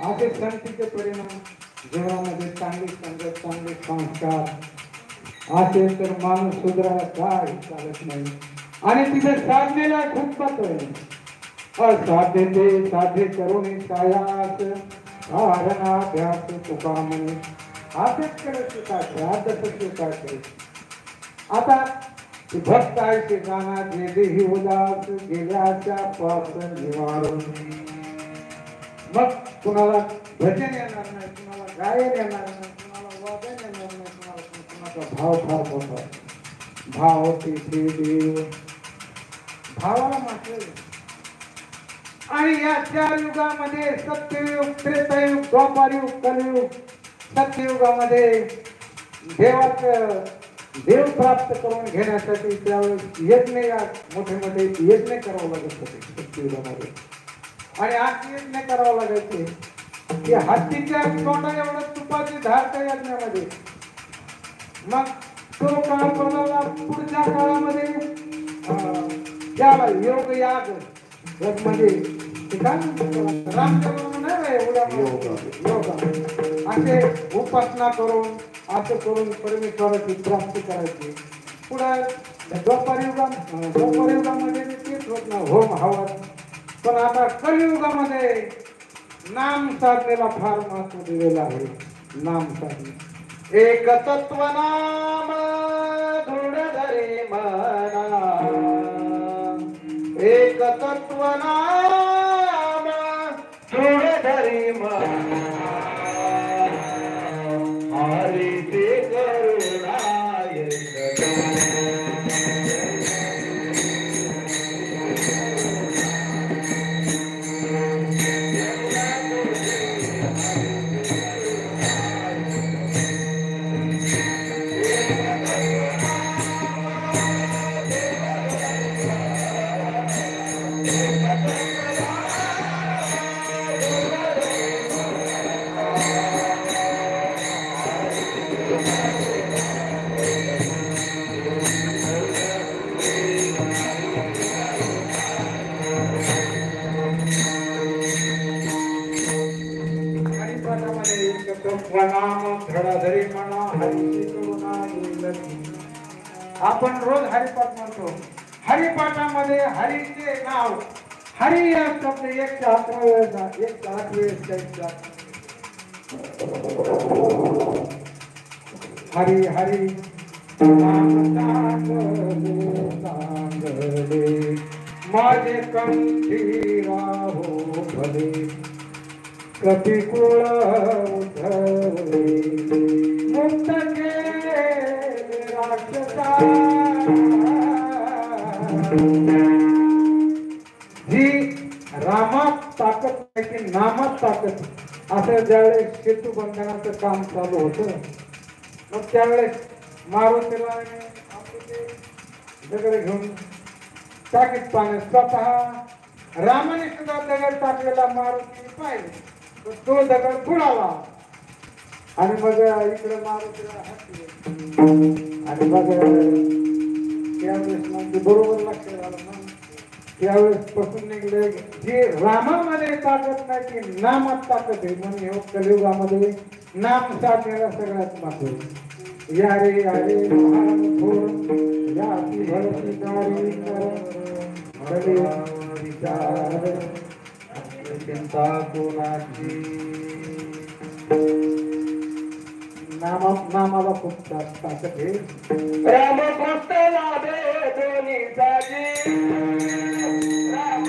असे संतीचे परिणाम जीवनामध्ये चांगली संगत चांगले संस्कार असेल तर माणूस सुधारायला काय चालत नाही. आणि तिथे साधनेला खूप महत्व आहे. असाध्य ते साध्य करून कायास कारणाभ्यास तुका म्हणे अभ्यास करायचे काय अभ्यासाचे काय करायचे. आता भक्त आहे ते गाणा गेले उदास गेल्याच्या पास निवारून. मग कुणाला भजन येणार नाही, कुणाला गायन येणार नाही, कुणाला वादन येणार नाही, कुणाचा भाव फार मोठा. भाव तिथे देव भावाला म्हटलं. आणि या चार युगामध्ये सत्ययुग त्रेतायुग द्वापारयुग कलयुग. सत्ययुगामध्ये देवाचं देव प्राप्त करून घेण्यासाठी त्यावेळेस यज्ञ या मोठे मोठे यज्ञ करावं लागत होते सत्ययुगामध्ये. आणि आज यज्ञ करावं लागायचे की हत्तीच्या तोंडा एवढं तुपाची धार त्या यज्ञामध्ये. मग तो काळ कोणाला पुढच्या काळामध्ये त्याला योग याग म्हणजे असे उपासना करून असं करून परमेश्वराची प्राप्ती करायची. पुढे द्वापारयुगामध्ये तेच होत ना होम हवन. पण आता कलियुगामध्ये नाम साधनेला फार महत्व दिलेलं आहे. नाम साधने एक तत्व नाम दृढ धरे मना. एक तत्व नाम दृढ धरे मना. हरि ते करुणाय आपण रोज हरिपाठ म्हणतो. हरिपाठामध्ये हरीचे नाव हरी या शब्द 108 वेळेस हरी हरी माझे कंठी राहो भले प्रतिकूळ उधळले. मुक्त केले राक्षसा जी रामात ताकद नाही की नामात ताकद. असं ज्यावेळेस सेतू बंधनाचं काम चालू होतं मग त्यावेळेस मारुतीला दगड घेऊन टाकीत पाण्यात स्वतः रामाने सुद्धा दगड टाकलेला मारुती पाहिजे. तो दगड बुडाला आणि मग इकडे मारुतीला आणि मग त्यावेळेस म्हणजे बरोबर लक्षात आलं. मग त्यावेळेस पासून निघले जे रामामध्ये ताकद नाही की नामात ताकद आहे. म्हणून कलियुगामध्ये नाम साधण्याला सगळ्यात महत्व. या रे अरे चिंता कोणाची. नामाला खूप ताकद आहे. राम कृष्ण लाभे दोन्ही जागी. राम